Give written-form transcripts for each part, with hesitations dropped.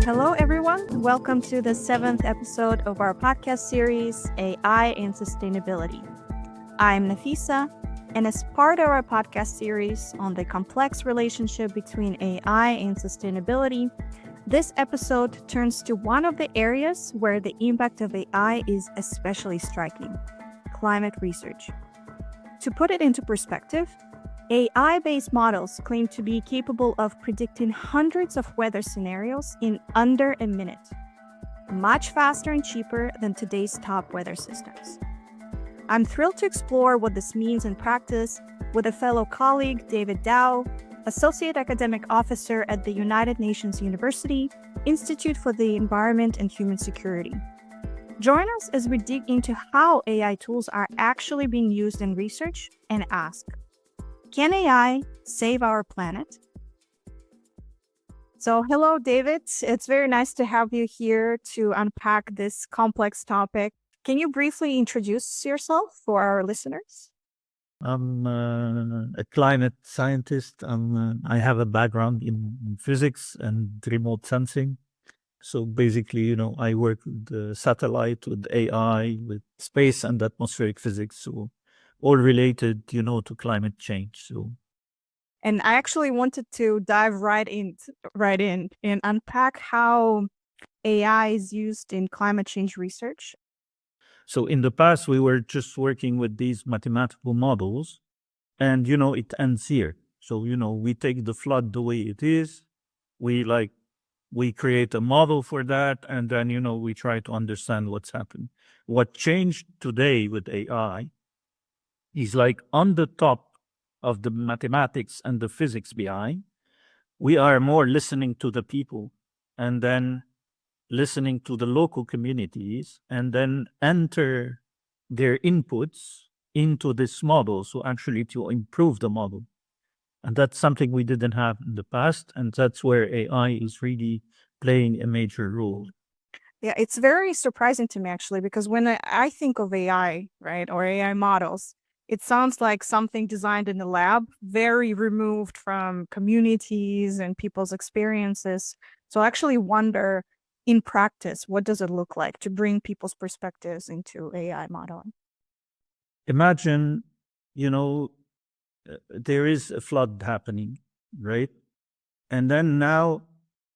Hello, everyone. Welcome to the 7th episode of our podcast series, AI and Sustainability. I'm Nafisa, and as part of our podcast series on the complex relationship between AI and sustainability, this episode turns to one of the areas where the impact of AI is especially striking: climate research. To put it into perspective, AI-based models claim to be capable of predicting hundreds of weather scenarios in under a minute, much faster and cheaper than today's top weather systems. I'm thrilled to explore what this means in practice with a fellow colleague, David Daou, Associate Academic Officer at the United Nations University Institute for the Environment and Human Security. Join us as we dig into how AI tools are actually being used in research and ask, can AI save our planet? So, hello, David. It's very nice to have you here to unpack this complex topic. Can you briefly introduce yourself for our listeners? I'm a climate scientist. I have a background in physics and remote sensing. So basically, I work with the satellite, with AI, with space and atmospheric physics. So all related, to climate change. And I actually wanted to dive right in and unpack how AI is used in climate change research. So in the past, we were just working with these mathematical models, and it ends here. So we take the flood the way it is. We create a model for that, and then we try to understand what's happened. What changed today with AI is on the top of the mathematics and the physics behind, we are more listening to the people and then listening to the local communities and then enter their inputs into this model. So actually to improve the model. And that's something we didn't have in the past. And that's where AI is really playing a major role. Yeah, it's very surprising to me, actually, because when I think of AI, right, or AI models, it sounds like something designed in the lab, very removed from communities and people's experiences. So I actually wonder, in practice, what does it look like to bring people's perspectives into AI modeling? Imagine, there is a flood happening, right? And then now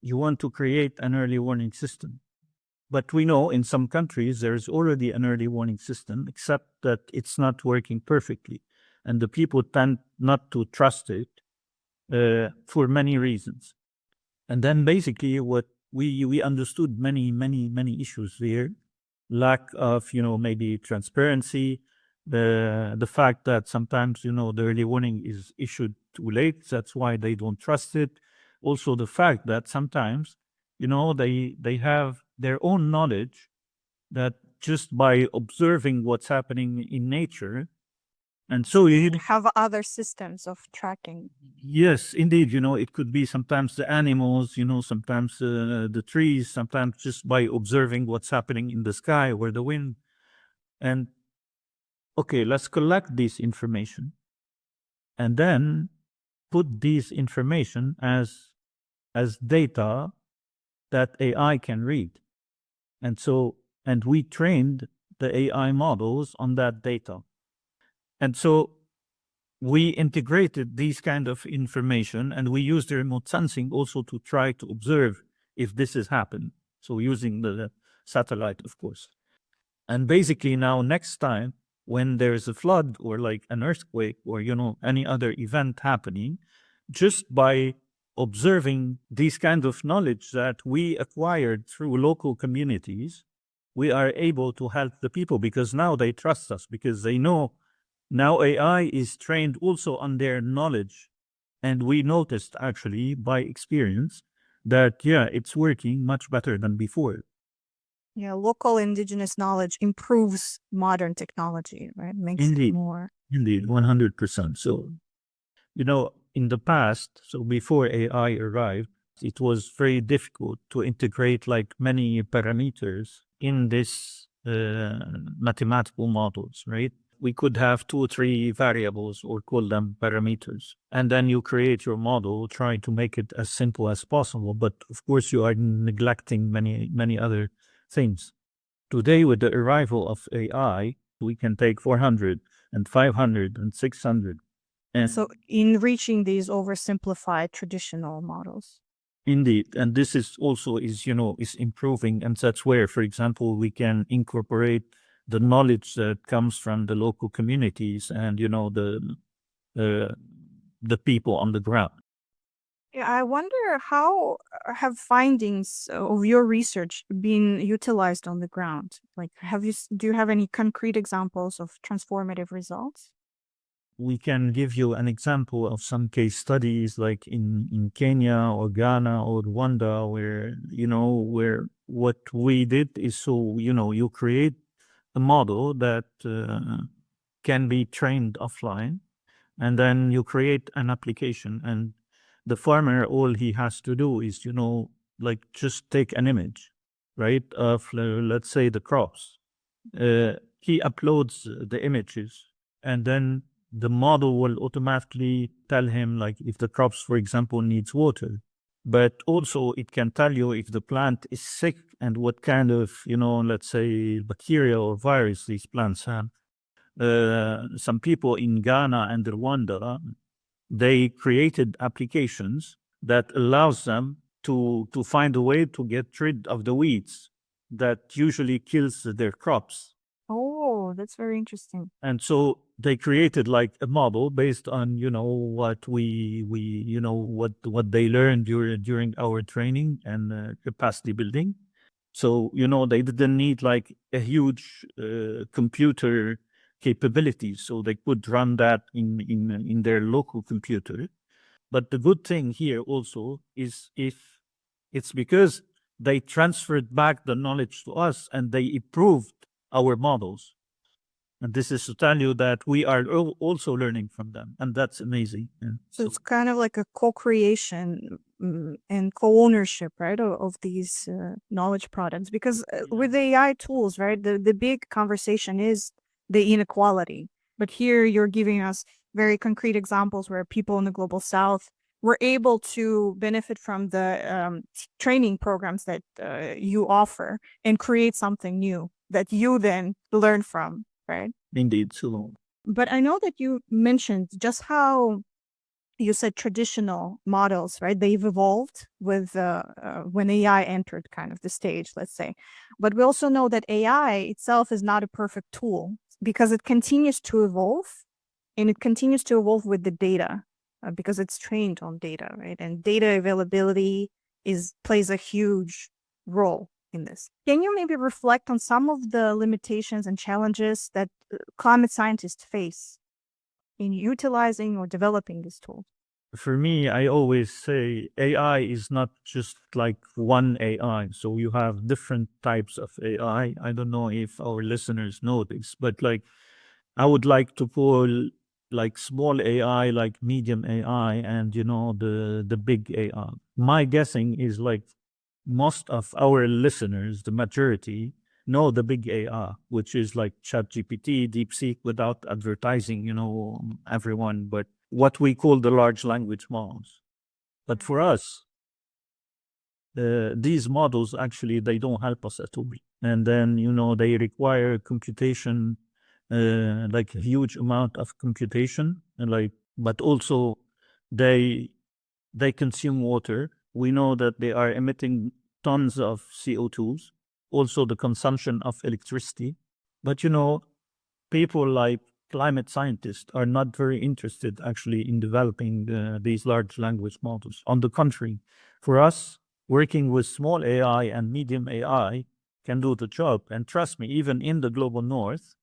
you want to create an early warning system. But we know in some countries there's already an early warning system, except that it's not working perfectly. And the people tend not to trust it for many reasons. And then basically what we understood many issues there. Lack of, maybe transparency, the fact that sometimes, the early warning is issued too late. That's why they don't trust it. Also the fact that sometimes, they have their own knowledge that just by observing what's happening in nature. And so Have other systems of tracking. yes, indeed, it could be sometimes the animals, sometimes the trees, sometimes just by observing what's happening in the sky or the wind. And okay, let's collect this information and then put this information as data that AI can read. And we trained the AI models on that data. And so we integrated these kind of information and we used the remote sensing also to try to observe if this has happened. So using the satellite, of course. And basically now next time when there's a flood or like an earthquake or, any other event happening, just by observing these kind of knowledge that we acquired through local communities, we are able to help the people because now they trust us because they know now AI is trained also on their knowledge. And we noticed actually by experience that, yeah, it's working much better than before. Yeah, local indigenous knowledge improves modern technology, right? Makes it Indeed, more. indeed, 100%. So, in the past, so before AI arrived, it was very difficult to integrate like many parameters in this mathematical models, right? we could have 2 or 3 variables or call them parameters. And then you create your model, trying to make it as simple as possible. But of course, you are neglecting many other things. Today, with the arrival of AI, we can take 400 and 500 and 600. And So in reaching these oversimplified traditional models. indeed, and this is also is improving, and that's where, for example, we can incorporate the knowledge that comes from the local communities and the people on the ground. Yeah, I wonder how have findings of your research been utilized on the ground? Like, do you have any concrete examples of transformative results? We can give you an example of some case studies like in Kenya or Ghana or Rwanda where what we did is you create a model that can be trained offline, and then you create an application, and the farmer, all he has to do is like just take an image, right, of let's say the crops. He uploads the images, and then the model will automatically tell him like if the crops, for example, needs water. But also it can tell you if the plant is sick and what kind of let's say bacteria or virus these plants have. Some people in Ghana and Rwanda, they created applications that allows them to find a way to get rid of the weeds that usually kills their crops. Oh, that's very interesting. And so they created like a model based on what what they learned during our training and capacity building. So they didn't need like a huge computer capabilities, so they could run that in their local computer. But the good thing here also is if it's because they transferred back the knowledge to us and they improved our models. And this is to tell you that we are also learning from them, and that's amazing. Yeah. So it's kind of like a co-creation and co-ownership, right, of these knowledge products. Because with the AI tools, right, the big conversation is the inequality. But here you're giving us very concrete examples where people in the global south were able to benefit from the training programs that you offer and create something new that you then learn from, right? Indeed, so But I know that you mentioned just how you said traditional models, right? They've evolved with when AI entered kind of the stage, let's say. But we also know that AI itself is not a perfect tool because it continues to evolve, and it continues to evolve with the data because it's trained on data, right? And data availability plays a huge role in this. Can you maybe reflect on some of the limitations and challenges that climate scientists face in utilizing or developing this tool? for me, I always say AI is not just like one AI. So you have different types of AI. I don't know if our listeners know this, but like I would like to call like small AI, like medium AI, and the big AI. My guessing is like most of our listeners, the majority, know the big AI, which is like ChatGPT, DeepSeek, without advertising, everyone, but what we call the large language models. But for us, these models actually they don't help us at all, and then they require computation, like a huge amount of computation, and like but also they they consume water. We know that they are emitting tons of CO2s, also the consumption of electricity. But people like climate scientists are not very interested actually in developing these large language models. On the contrary, for us, working with small AI and medium AI can do the job. And trust me, even in the global north,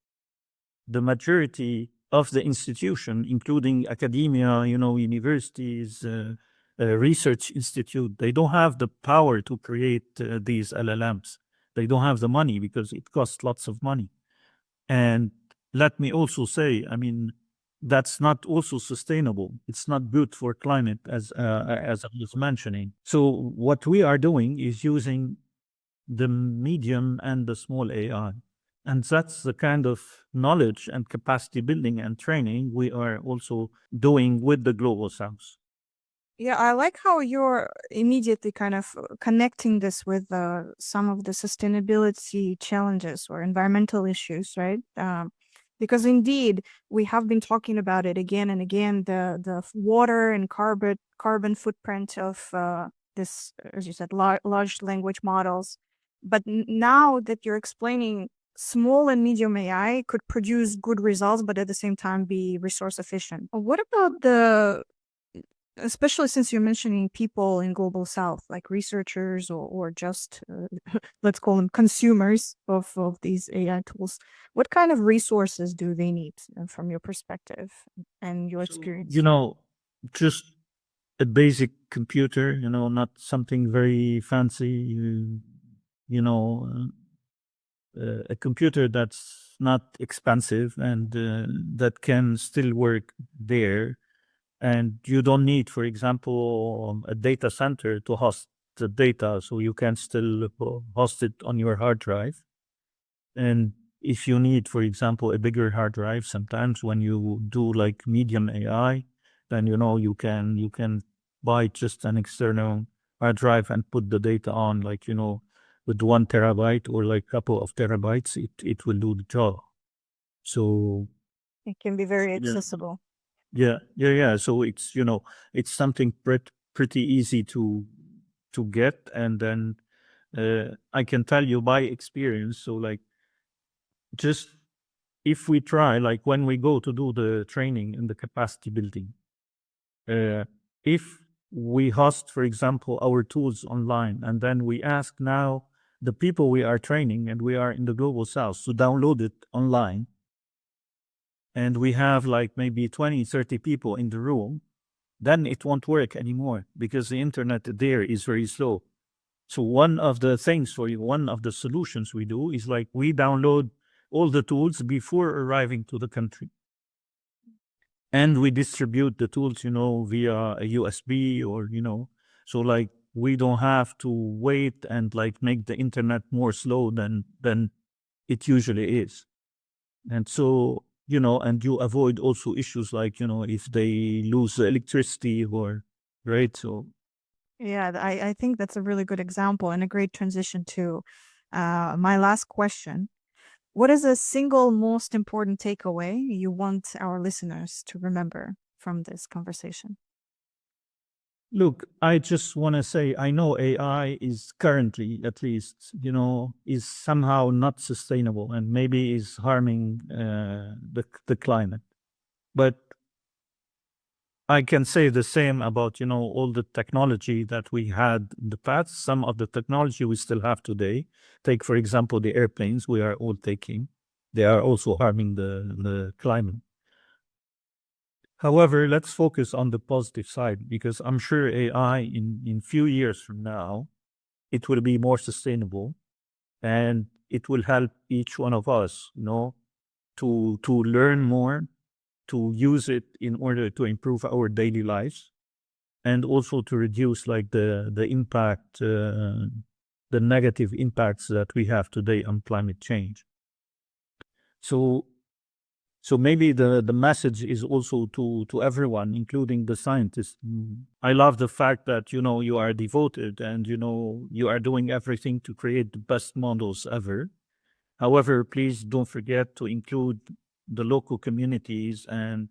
the majority of the institution, including academia, universities, research institute, they don't have the power to create these LLMs. They don't have the money because it costs lots of money. And let me also say, I mean, that's not also sustainable. It's not good for climate, as I was mentioning. So what we are doing is using the medium and the small AI. And that's the kind of knowledge and capacity building and training we are also doing with the Global South. Yeah, I like how you're immediately kind of connecting this with some of the sustainability challenges or environmental issues, right? Because indeed, we have been talking about it again and again, the water and carbon footprint of this, as you said, large language models. But now that you're explaining, small and medium AI could produce good results, but at the same time be resource efficient. What about the especially since you're mentioning people in global south like researchers or just let's call them consumers of these AI tools, what kind of resources do they need from your perspective and your experience? Just a basic computer, not something very fancy, you know, a computer that's not expensive and that can still work there. And you don't need, for example, a data center to host the data, so you can still host it on your hard drive. And if you need, for example, a bigger hard drive, sometimes when you do like medium AI, then you can buy just an external hard drive and put the data on, like with 1 terabyte or like couple of terabytes, it will do the job. So It can be very yeah, accessible. yeah. So it's something pretty easy to get, and then I can tell you by experience. So like just if we try, like when we go to do the training and the capacity building, if we host, for example, our tools online, and then we ask now the people we are training and we are in the global south to download it online, and we have like maybe 20, 30 people in the room, then it won't work anymore because the internet there is very slow. So one of the things for you, one of the solutions we do is like we download all the tools before arriving to the country. And we distribute the tools, via a USB or, so like we don't have to wait and like make the internet more slow than it usually is. And so, and you avoid also issues like, if they lose the electricity or, right? So Yeah, I think that's a really good example and a great transition to my last question. What is a single most important takeaway you want our listeners to remember from this conversation? look, I just want to say, I know AI is currently, at least, is somehow not sustainable and maybe is harming the climate. But I can say the same about, all the technology that we had in the past. Some of the technology we still have today. Take, for example, the airplanes we are all taking. They are also harming the climate. However, let's focus on the positive side because I'm sure AI in few years from now, it will be more sustainable and it will help each one of us, to learn more, to use it in order to improve our daily lives and also to reduce like the impact, the negative impacts that we have today on climate change. So So maybe the message is also to everyone, including the scientists. I love the fact that you are devoted and you are doing everything to create the best models ever. However, please don't forget to include the local communities and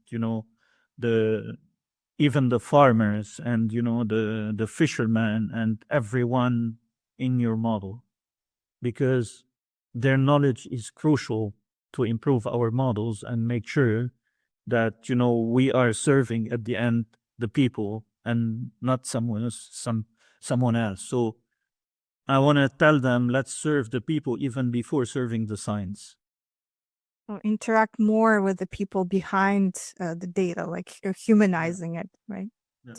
the even the farmers and the fishermen and everyone in your model, because their knowledge is crucial to improve our models and make sure that we are serving at the end the people and not someone else. So I want to tell them, let's serve the people even before serving the science. Or interact more with the people behind the data, like humanizing it, right? Yeah.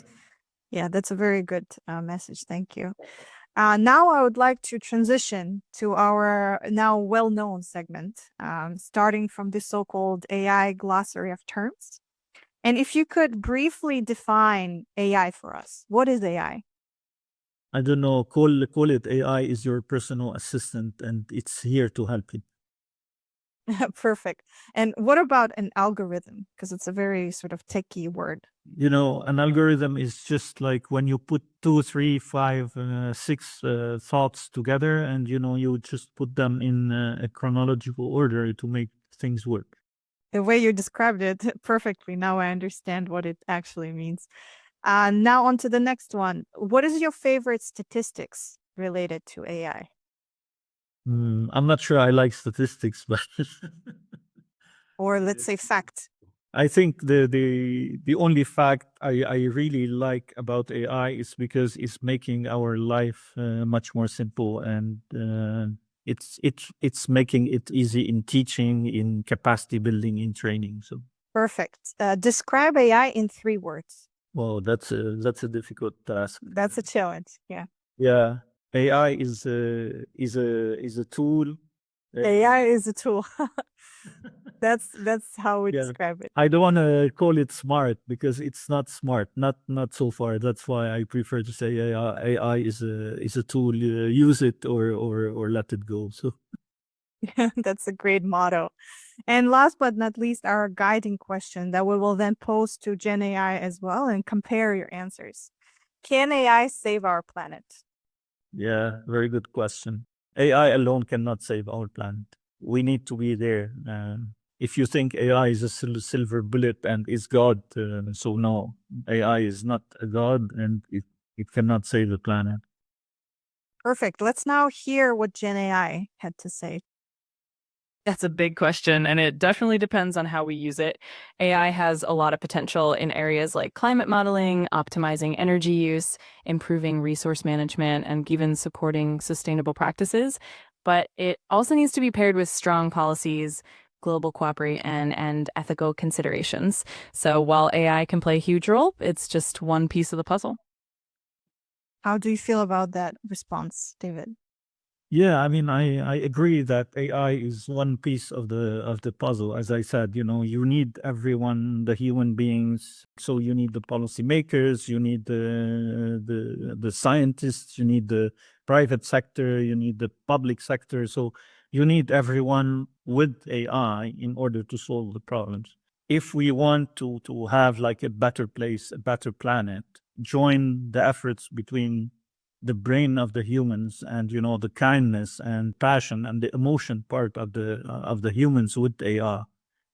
Yeah, that's a very good message. Thank you. Now I would like to transition to our now well-known segment, starting from the so-called AI glossary of terms. And if you could briefly define AI for us, what is AI? I don't know, call it AI is your personal assistant and it's here to help you. Perfect. And what about an algorithm? Because it's a very sort of techie word. An algorithm is just like when you put two, three, five, six thoughts together, and you just put them in a chronological order to make things work. The way you described it perfectly, now I understand what it actually means. Now on to the next one. What is your favorite statistics related to AI? I'm not sure I like statistics, but Or let's say fact. I think the only fact I really like about AI is because it's making our life much more simple, and it's making it easy in teaching, in capacity building, in training. So, Perfect. Describe AI in 3 words. well, that's a difficult task. That's a challenge. Yeah. Yeah, AI is a tool. AI is a tool. That's how we Yeah. describe it. I don't want to call it smart because it's not smart, not so far. That's why I prefer to say AI is a tool. Use it or let it go. So That's a great motto. And last but not least, our guiding question that we will then pose to Gen AI as well and compare your answers. Can AI save our planet? yeah, very good question. AI alone cannot save our planet. We need to be there. If you think AI is a silver bullet and is God, so no, AI is not a God, and it cannot save the planet. Perfect. Let's now hear what Gen AI had to say. That's a big question, and it definitely depends on how we use it. AI has a lot of potential in areas like climate modeling, optimizing energy use, improving resource management, and even supporting sustainable practices. But it also needs to be paired with strong policies, global cooperation, and ethical considerations. So while AI can play a huge role, it's just one piece of the puzzle. How do you feel about that response, David? Yeah, I mean, I agree that AI is one piece of the puzzle. As I said, you need everyone, the human beings. So you need the policymakers, you need the scientists, you need the private sector, you need the public sector. So you need everyone with AI in order to solve the problems. If we want to have like a better place, a better planet, join the efforts between the brain of the humans and the kindness and passion and the emotion part of the humans with AI.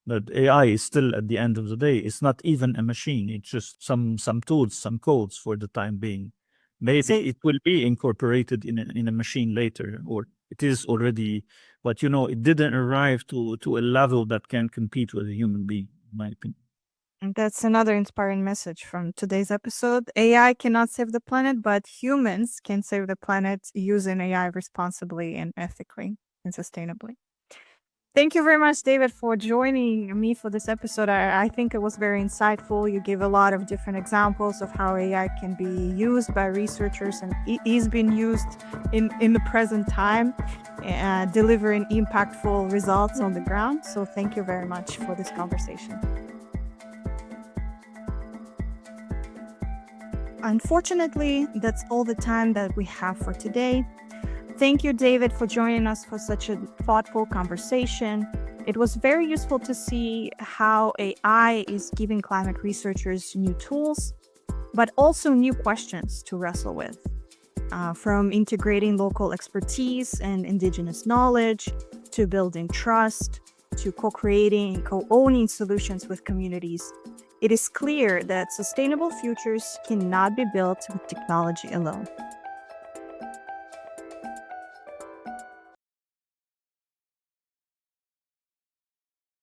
But AI is still, at the end of the day, it's not even a machine. It's just some tools, some codes for the time being. Maybe it will be incorporated in a machine later, or it is already, but it didn't arrive to a level that can compete with a human being, in my opinion. And that's another inspiring message from today's episode. AI cannot save the planet, but humans can save the planet using AI responsibly and ethically and sustainably. Thank you very much, David, for joining me for this episode. I think it was very insightful. You gave a lot of different examples of how AI can be used by researchers, and it is being used in the present time, delivering impactful results on the ground. So thank you very much for this conversation. Unfortunately, that's all the time that we have for today. Thank you, David, for joining us for such a thoughtful conversation. It was very useful to see how AI is giving climate researchers new tools, but also new questions to wrestle with. From integrating local expertise and indigenous knowledge, to building trust, to co-creating and co-owning solutions with communities. It is clear that sustainable futures cannot be built with technology alone.